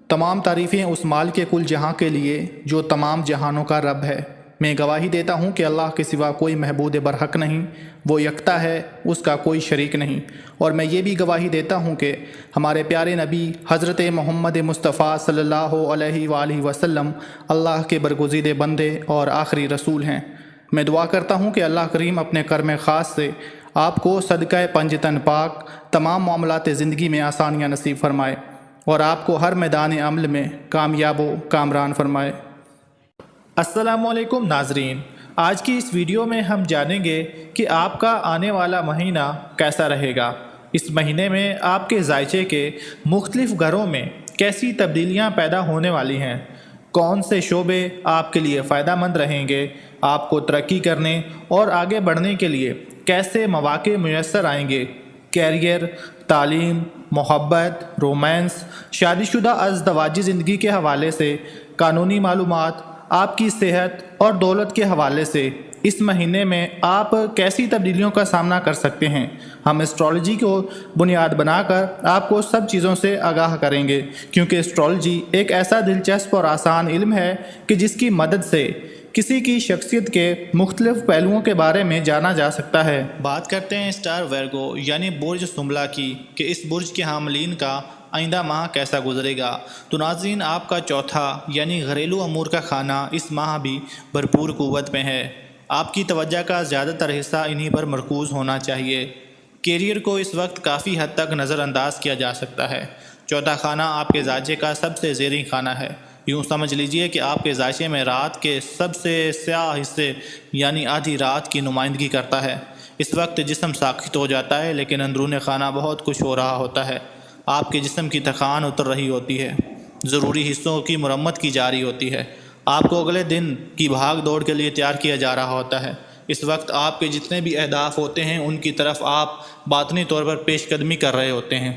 تمام تعریفیں اس مال کے کل جہاں کے لیے جو تمام جہانوں کا رب ہے۔ میں گواہی دیتا ہوں کہ اللہ کے سوا کوئی معبود برحق نہیں، وہ یکتا ہے، اس کا کوئی شریک نہیں۔ اور میں یہ بھی گواہی دیتا ہوں کہ ہمارے پیارے نبی حضرت محمد مصطفیٰ صلی اللہ علیہ وآلہ وسلم اللہ کے برگزیدہ بندے اور آخری رسول ہیں۔ میں دعا کرتا ہوں کہ اللہ کریم اپنے کرم خاص سے آپ کو صدقہ پنجتن پاک تمام معاملات زندگی میں آسانیاں نصیب فرمائے اور آپ کو ہر میدان عمل میں کامیاب و کامران فرمائے۔ السلام علیکم ناظرین، آج کی اس ویڈیو میں ہم جانیں گے کہ آپ کا آنے والا مہینہ کیسا رہے گا۔ اس مہینے میں آپ کے ذائچے کے مختلف گھروں میں کیسی تبدیلیاں پیدا ہونے والی ہیں، کون سے شعبے آپ کے لیے فائدہ مند رہیں گے، آپ کو ترقی کرنے اور آگے بڑھنے کے لیے کیسے مواقع میسر آئیں گے، کیریئر، تعلیم، محبت، رومانس، شادی شدہ ازدواجی زندگی کے حوالے سے، قانونی معلومات، آپ کی صحت اور دولت کے حوالے سے اس مہینے میں آپ کیسی تبدیلیوں کا سامنا کر سکتے ہیں۔ ہم اسٹرالوجی کو بنیاد بنا کر آپ کو سب چیزوں سے آگاہ کریں گے، کیونکہ اسٹرالوجی ایک ایسا دلچسپ اور آسان علم ہے کہ جس کی مدد سے کسی کی شخصیت کے مختلف پہلوؤں کے بارے میں جانا جا سکتا ہے۔ بات کرتے ہیں اسٹار ویرگو یعنی برج سنبلا کی کہ اس برج کے حاملین کا آئندہ ماہ کیسا گزرے گا۔ تو ناظرین، آپ کا چوتھا یعنی گھریلو امور کا خانہ اس ماہ بھی بھرپور قوت میں ہے۔ آپ کی توجہ کا زیادہ تر حصہ انہی پر مرکوز ہونا چاہیے۔ کیریئر کو اس وقت کافی حد تک نظر انداز کیا جا سکتا ہے۔ چوتھا خانہ آپ کے ذائچے کا سب سے زیریں خانہ ہے۔ یوں سمجھ لیجئے کہ آپ کے ذائچے میں رات کے سب سے سیاہ حصے یعنی آدھی رات کی نمائندگی کرتا ہے۔ اس وقت جسم ساکت ہو جاتا ہے لیکن اندرون خانہ بہت کچھ ہو رہا ہوتا ہے۔ آپ کے جسم کی تھکان اتر رہی ہوتی ہے، ضروری حصوں کی مرمت کی جا رہی ہوتی ہے، آپ کو اگلے دن کی بھاگ دوڑ کے لیے تیار کیا جا رہا ہوتا ہے۔ اس وقت آپ کے جتنے بھی اہداف ہوتے ہیں ان کی طرف آپ باطنی طور پر پیش قدمی کر رہے ہوتے ہیں،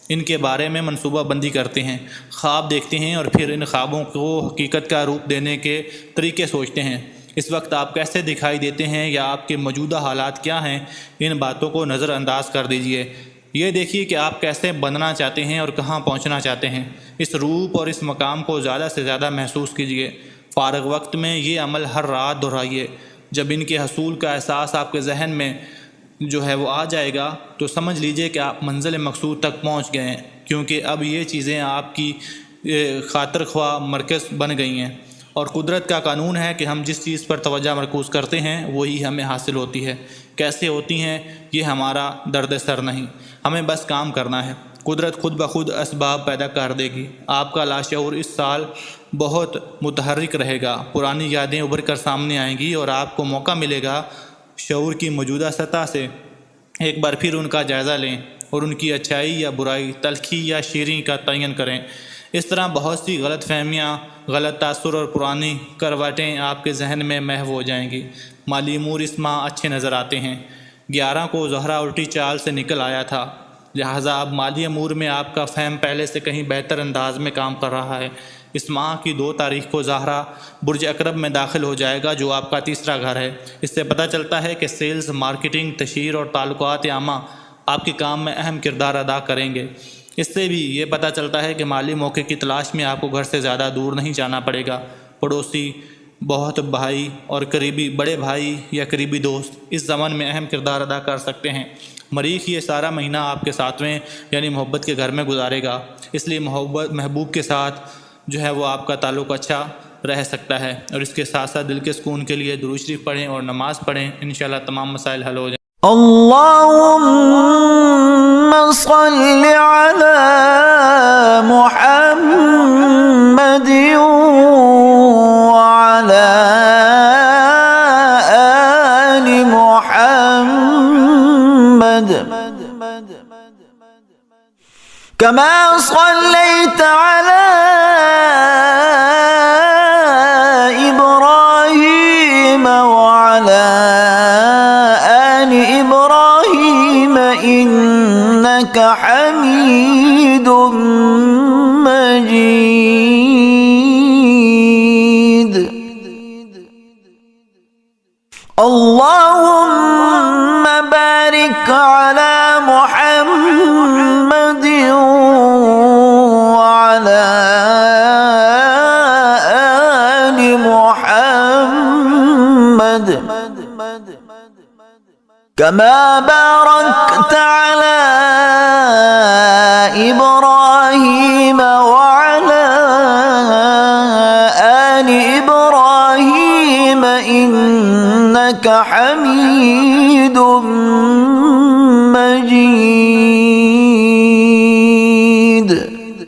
ان کے بارے میں منصوبہ بندی کرتے ہیں، خواب دیکھتے ہیں اور پھر ان خوابوں کو حقیقت کا روپ دینے کے طریقے سوچتے ہیں۔ اس وقت آپ کیسے دکھائی دیتے ہیں یا آپ کے موجودہ حالات کیا ہیں، ان باتوں کو نظر انداز کر دیجئے۔ یہ دیکھیے کہ آپ کیسے بننا چاہتے ہیں اور کہاں پہنچنا چاہتے ہیں۔ اس روپ اور اس مقام کو زیادہ سے زیادہ محسوس کیجئے۔ فارغ وقت میں یہ عمل ہر رات دہرائیے۔ جب ان کے حصول کا احساس آپ کے ذہن میں وہ آ جائے گا تو سمجھ لیجئے کہ آپ منزل مقصود تک پہنچ گئے ہیں، کیونکہ اب یہ چیزیں آپ کی خاطر خواہ مرکز بن گئی ہیں۔ اور قدرت کا قانون ہے کہ ہم جس چیز پر توجہ مرکوز کرتے ہیں وہی ہمیں حاصل ہوتی ہے۔ کیسے ہوتی ہیں یہ ہمارا درد سر نہیں، ہمیں بس کام کرنا ہے۔ قدرت خود بخود اسباب پیدا کر دے گی۔ آپ کا لاشعور اس سال بہت متحرک رہے گا، پرانی یادیں ابھر کر سامنے آئیں گی اور آپ کو موقع ملے گا شعور کی موجودہ سطح سے ایک بار پھر ان کا جائزہ لیں اور ان کی اچھائی یا برائی، تلخی یا شیریں کا تعین کریں۔ اس طرح بہت سی غلط فہمیاں، غلط تاثر اور پرانی کرواٹیں آپ کے ذہن میں محو ہو جائیں گی۔ مالی امور اس ماہ اچھے نظر آتے ہیں۔ 11 کو زہرہ الٹی چال سے نکل آیا تھا، لہٰذا اب مالی امور میں آپ کا فہم پہلے سے کہیں بہتر انداز میں کام کر رہا ہے۔ اس ماہ کی 2 تاریخ کو زہرہ برج عقرب میں داخل ہو جائے گا جو آپ کا تیسرا گھر ہے۔ اس سے پتہ چلتا ہے کہ سیلز، مارکیٹنگ، تشہیر اور تعلقات عامہ آپ کے کام میں اہم کردار ادا کریں گے۔ اس سے بھی یہ پتہ چلتا ہے کہ مالی موقع کی تلاش میں آپ کو گھر سے زیادہ دور نہیں جانا پڑے گا۔ پڑوسی، بہت بھائی اور قریبی بڑے بھائی یا قریبی دوست اس زمن میں اہم کردار ادا کر سکتے ہیں۔ مریخ یہ سارا مہینہ آپ کے 7ویں یعنی محبت کے گھر میں گزارے گا، اس لیے محبوب کے ساتھ وہ آپ کا تعلق اچھا رہ سکتا ہے۔ اور اس کے ساتھ ساتھ دل کے سکون کے لیے درود شریف پڑھیں اور نماز پڑھیں، انشاءاللہ تمام مسائل حل ہو جائیں۔ اللهم صل على محمد وعلى آل محمد كما صليت على إبراهيم وعلى آل إبراهيم إنك حميد مجيد اللهم بارك على محمد وعلى كما باركت على إبراهيم وعلى آل إبراهيم إنك حميد مجيد.